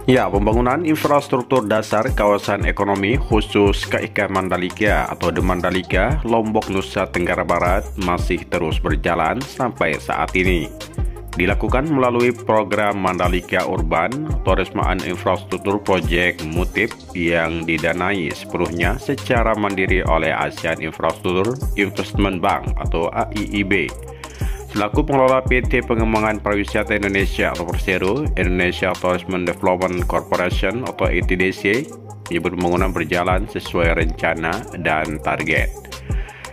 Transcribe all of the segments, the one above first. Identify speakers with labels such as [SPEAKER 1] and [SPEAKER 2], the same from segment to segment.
[SPEAKER 1] Ya, pembangunan infrastruktur dasar kawasan ekonomi khusus KIK Mandalika atau The Mandalika, Lombok, Nusa Tenggara Barat masih terus berjalan sampai saat ini. Dilakukan melalui program Mandalika Urban Tourism and Infrastructure Project MUTIP yang didanai sepenuhnya secara mandiri oleh Asian Infrastructure Investment Bank atau AIIB. Selaku pengelola PT Pengembangan Pariwisata Indonesia atau Persero, Indonesia Tourism Development Corporation atau ITDC, menyebut pembangunan berjalan sesuai rencana dan target.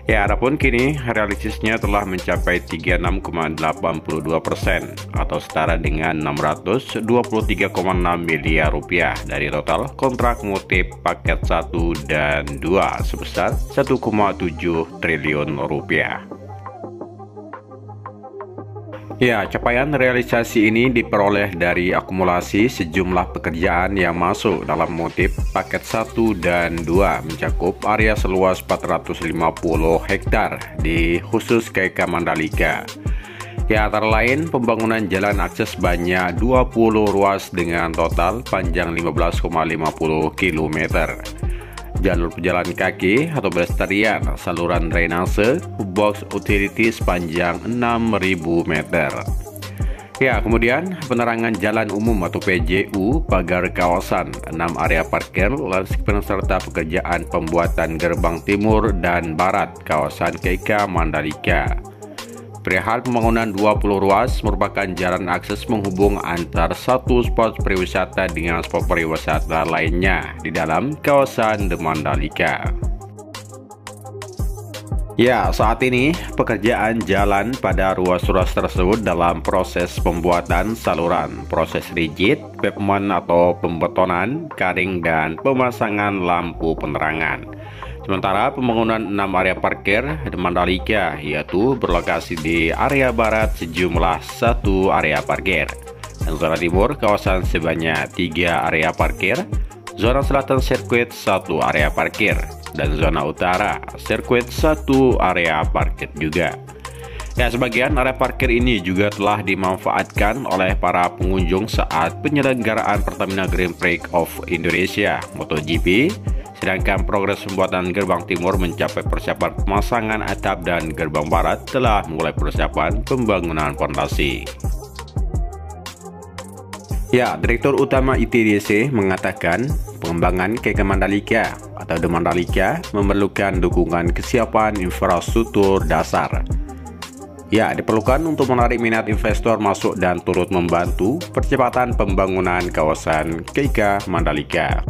[SPEAKER 1] Ya, adapun kini realistisnya telah mencapai 36,82% atau setara dengan 623,6 miliar rupiah dari total kontrak MUTIP paket 1 dan 2 sebesar 1,7 triliun rupiah. Ya, capaian realisasi ini diperoleh dari akumulasi sejumlah pekerjaan yang masuk dalam MUTIP paket 1 dan 2 mencakup area seluas 450 hektar di khusus KIK Mandalika. Ya, antara lain pembangunan jalan akses banyak 20 ruas dengan total panjang 15,50 km. Jalur pejalan kaki atau pedestrian, saluran drainase, box utility sepanjang 6.000 meter. Ya, kemudian penerangan jalan umum atau PJU, pagar kawasan, 6 area parkir, landscape serta pekerjaan pembuatan gerbang timur dan barat kawasan KIK Mandalika. Perihal pembangunan 20 ruas merupakan jalan akses menghubung antar satu spot pariwisata dengan spot pariwisata lainnya di dalam kawasan The Mandalika. Ya, saat ini pekerjaan jalan pada ruas-ruas tersebut dalam proses pembuatan saluran, proses rigid, pavement atau pembetonan, karing, dan pemasangan lampu penerangan. Sementara pembangunan 6 area parkir di Mandalika yaitu berlokasi di area barat sejumlah 1 area parkir, dan zona timur kawasan sebanyak 3 area parkir, zona selatan sirkuit 1 area parkir, dan zona utara sirkuit 1 area parkir juga. Ya, sebagian area parkir ini juga telah dimanfaatkan oleh para pengunjung saat penyelenggaraan Pertamina Grand Prix of Indonesia MotoGP. Sedangkan progres pembuatan gerbang timur mencapai persiapan pemasangan atap dan gerbang barat telah mulai persiapan pembangunan fondasi. Ya, Direktur Utama ITDC mengatakan pengembangan KIK Mandalika atau The Mandalika memerlukan dukungan kesiapan infrastruktur dasar. Ya, diperlukan untuk menarik minat investor masuk dan turut membantu percepatan pembangunan kawasan KIK Mandalika.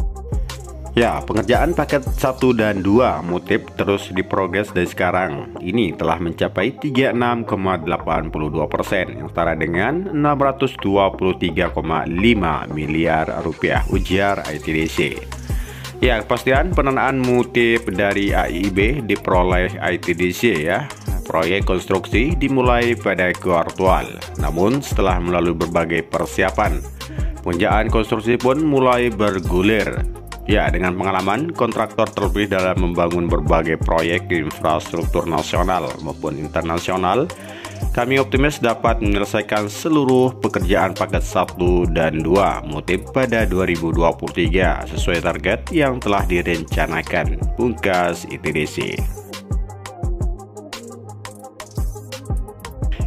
[SPEAKER 1] Ya, pengerjaan paket 1 dan 2 MUTIP terus diprogres dari sekarang. Ini telah mencapai 36,82% yang setara dengan 623,5 miliar rupiah, ujar ITDC. Ya, kepastian pendanaan MUTIP dari AIIB diperoleh ITDC ya. Proyek konstruksi dimulai pada kuartal. Namun setelah melalui berbagai persiapan, pengerjaan konstruksi pun mulai bergulir. Ya, dengan pengalaman kontraktor terlebih dalam membangun berbagai proyek infrastruktur nasional maupun internasional, kami optimis dapat menyelesaikan seluruh pekerjaan paket 1 dan 2 MUTIP pada 2023 sesuai target yang telah direncanakan, pungkas ITDC.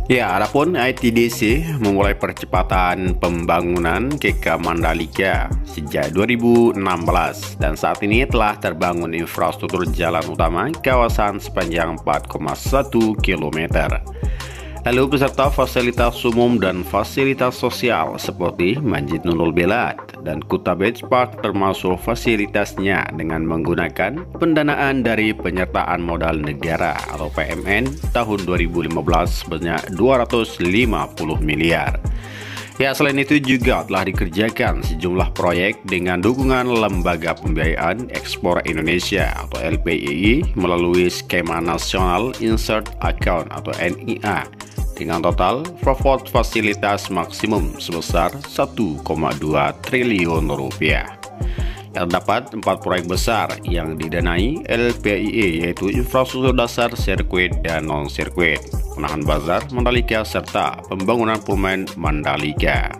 [SPEAKER 1] Ya, adapun ITDC memulai percepatan pembangunan KIK Mandalika sejak 2016 dan saat ini telah terbangun infrastruktur jalan utama kawasan sepanjang 4,1 km. Lalu beserta fasilitas umum dan fasilitas sosial seperti Masjid Nurul Bilad dan Kuta Beach Park termasuk fasilitasnya dengan menggunakan pendanaan dari penyertaan modal negara atau PMN tahun 2015 sebanyak 250 miliar. Ya, selain itu juga telah dikerjakan sejumlah proyek dengan dukungan Lembaga Pembiayaan Ekspor Indonesia atau LPII melalui skema National Insert Account atau NIA dengan total profit fasilitas maksimum sebesar 1,2 triliun rupiah. Terdapat 4 proyek besar yang didanai LPII yaitu infrastruktur dasar, sirkuit, dan non-sirkuit, penahan bazar Mandalika, serta pembangunan Pullman Mandalika.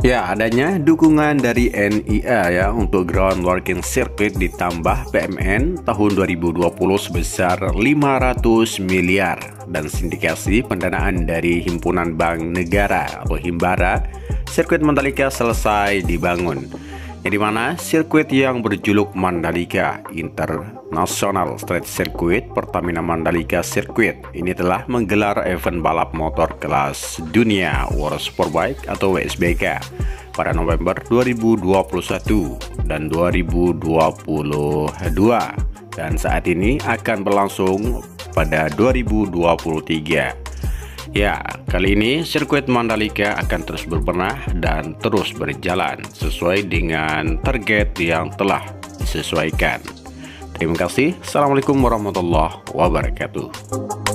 [SPEAKER 1] Ya, adanya dukungan dari NIA ya untuk ground working circuit ditambah PMN tahun 2020 sebesar 500 miliar dan sindikasi pendanaan dari Himpunan Bank Negara atau Himbara, sirkuit Mandalika selesai dibangun. Yang dimana sirkuit yang berjuluk Mandalika International Street Circuit Pertamina Mandalika Circuit ini telah menggelar event balap motor kelas dunia World Superbike atau WSBK pada November 2021 dan 2022 dan saat ini akan berlangsung pada 2023. Ya, kali ini sirkuit Mandalika akan terus berbenah dan terus berjalan sesuai dengan target yang telah disesuaikan. Terima kasih. Assalamualaikum warahmatullahi wabarakatuh.